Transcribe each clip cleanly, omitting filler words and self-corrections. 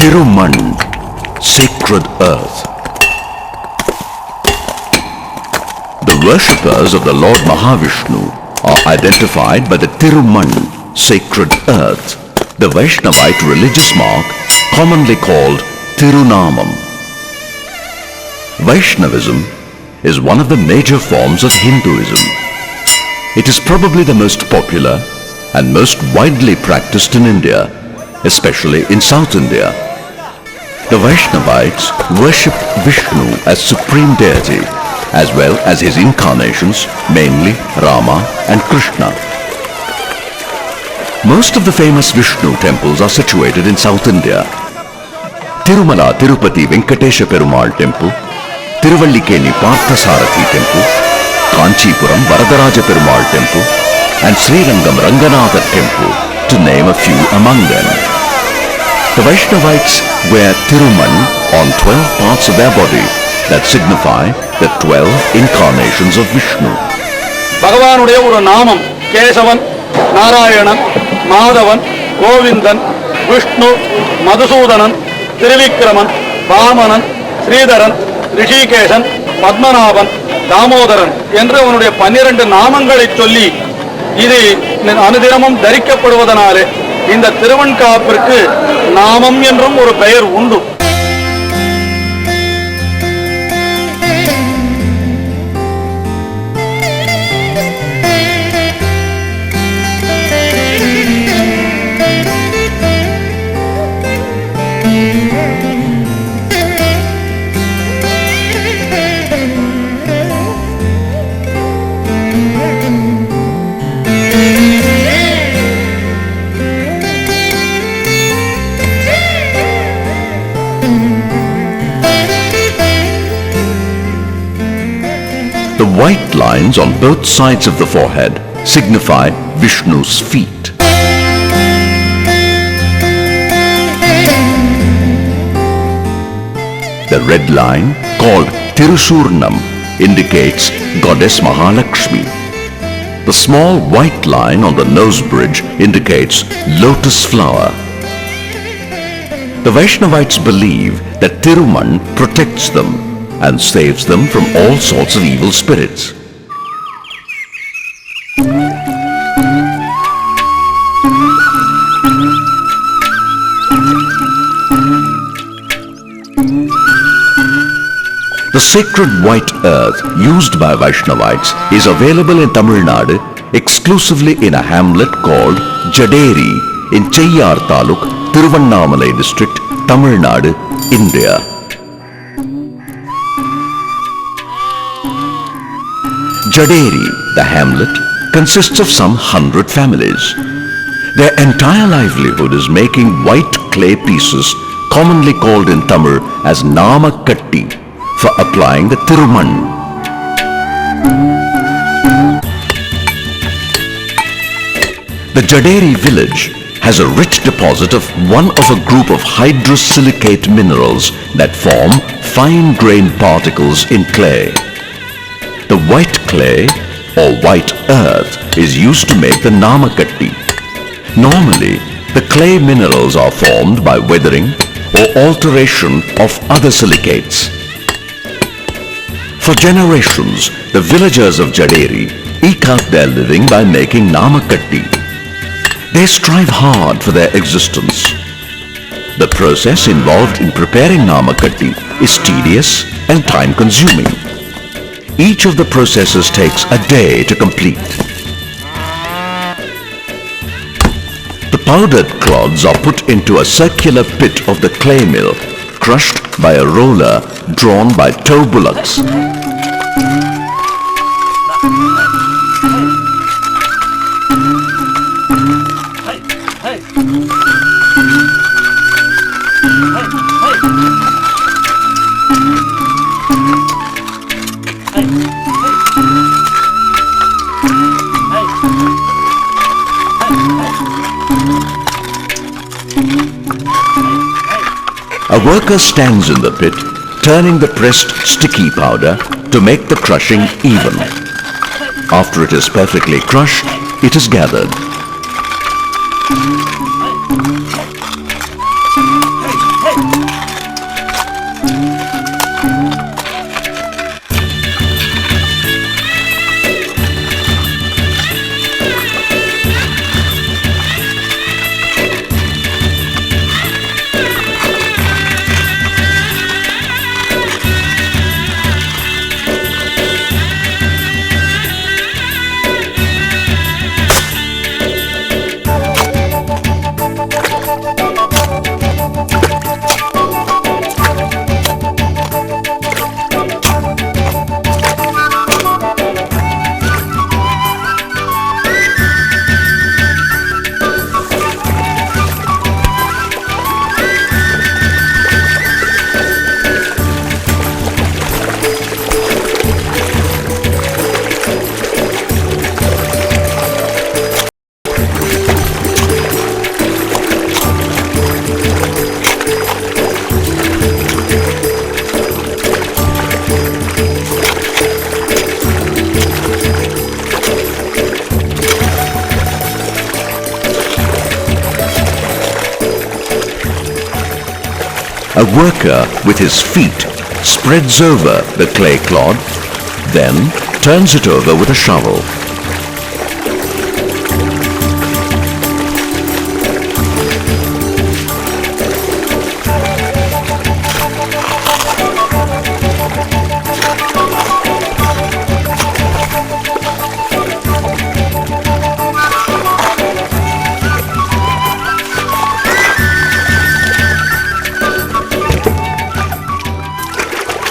Thiruman, sacred earth. The worshippers of the Lord Mahavishnu are identified by the Thiruman, sacred earth, the Vaishnavite religious mark commonly called Thirunamam. Vaishnavism is one of the major forms of Hinduism. It is probably the most popular and most widely practiced in India, especially in South India. The Vaishnavites worship Vishnu as supreme deity, as well as his incarnations, mainly Rama and Krishna. Most of the famous Vishnu temples are situated in South India. Tirumala Tirupati Venkatesha Perumal Temple, Tiruvallikeni Parthasarathi Temple, Kanchipuram Varadaraja Perumal Temple, and Srirangam Ranganatha Temple, to name a few among them. The Vaishnavites wear Thiruman on 12 parts of their body that signify the 12 incarnations of Vishnu. Bhagavanudaya oru naamam Kesavan, Narayanan, Madhavan, Govindan, Vishnu, Madhusudanan, Trivikraman, Vamanan, Sridharan, Rishikeshan, Padmanabhan, Damodaran என்று அவனுடைய 12 நாமங்களை சொல்லி இது அனுதினமும் தரிக்கப்படுவதனாலே இந்த திருவன்காப்பிற்கு நாமம் என்றும் ஒரு பெயர் உண்டு. The white lines on both sides of the forehead signify Vishnu's feet. The red line, called Tirusurnam, indicates Goddess Mahalakshmi. The small white line on the nose bridge indicates lotus flower. The Vaishnavites believe that Thiruman protects them and saves them from all sorts of evil spirits. The sacred white earth used by Vaishnavites is available in Tamil Nadu exclusively in a hamlet called Jaderi in Cheyyar Taluk, Tiruvannamalai district, Tamil Nadu, India. Jaderi, the hamlet, consists of some 100 families. Their entire livelihood is making white clay pieces, commonly called in Tamil as Namakatti, for applying the Thiruman. The Jaderi village has a rich deposit of one of a group of hydrous silicate minerals that form fine-grained particles in clay. The white clay or white earth is used to make the Namakatti. Normally, the clay minerals are formed by weathering or alteration of other silicates. For generations, the villagers of Jaderi eke out their living by making Namakatti. They strive hard for their existence. The process involved in preparing Namakatti is tedious and time-consuming. Each of the processes takes a day to complete. The powdered clods are put into a circular pit of the clay mill, crushed by a roller drawn by tow bullocks. A worker stands in the pit, turning the pressed sticky powder to make the crushing even. After it is perfectly crushed, it is gathered. The worker with his feet spreads over the clay clod, then turns it over with a shovel.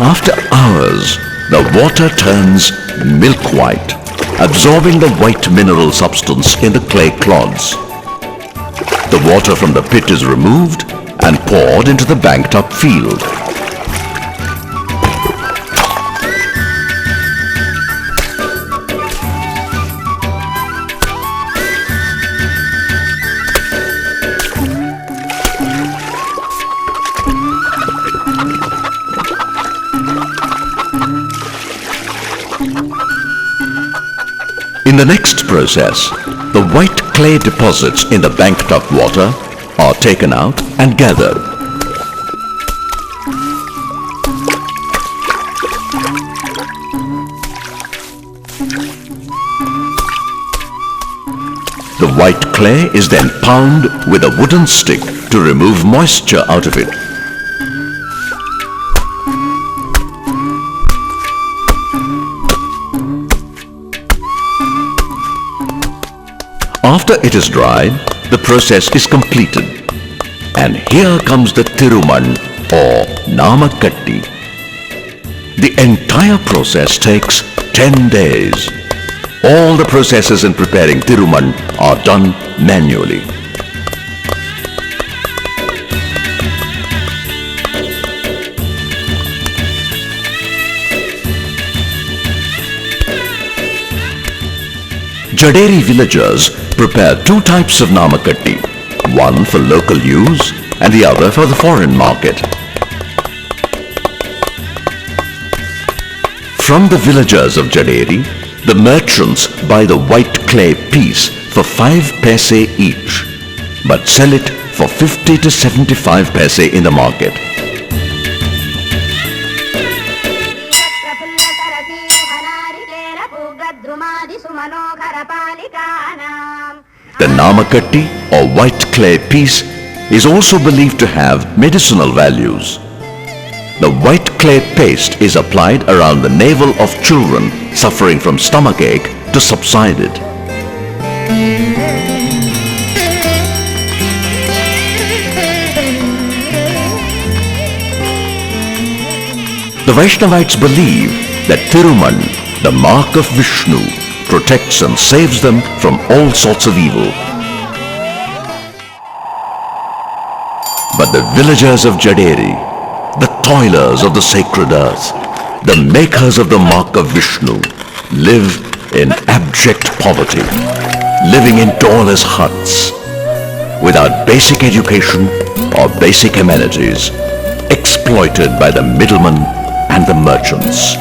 After hours, the water turns milk white, absorbing the white mineral substance in the clay clods. The water from the pit is removed and poured into the banked up field. In the next process, the white clay deposits in the banked up water are taken out and gathered. The white clay is then pounded with a wooden stick to remove moisture out of it. After it is dried, the process is completed. And here comes the Thiruman or Namakatti. The entire process takes 10 days. All the processes in preparing Thiruman are done manually. Jaderi villagers prepare two types of Namakatti, one for local use and the other for the foreign market. From the villagers of Jaderi, the merchants buy the white clay piece for 5 paise each, but sell it for 50 to 75 paise in the market. The Namakatti or white clay piece is also believed to have medicinal values. The white clay paste is applied around the navel of children suffering from stomachache to subside it. The Vaishnavites believe that Thiruman, the mark of Vishnu, protects and saves them from all sorts of evil. But the villagers of Jaderi, the toilers of the sacred earth, the makers of the mark of Vishnu, live in abject poverty, living in doorless huts, without basic education or basic amenities, exploited by the middlemen and the merchants.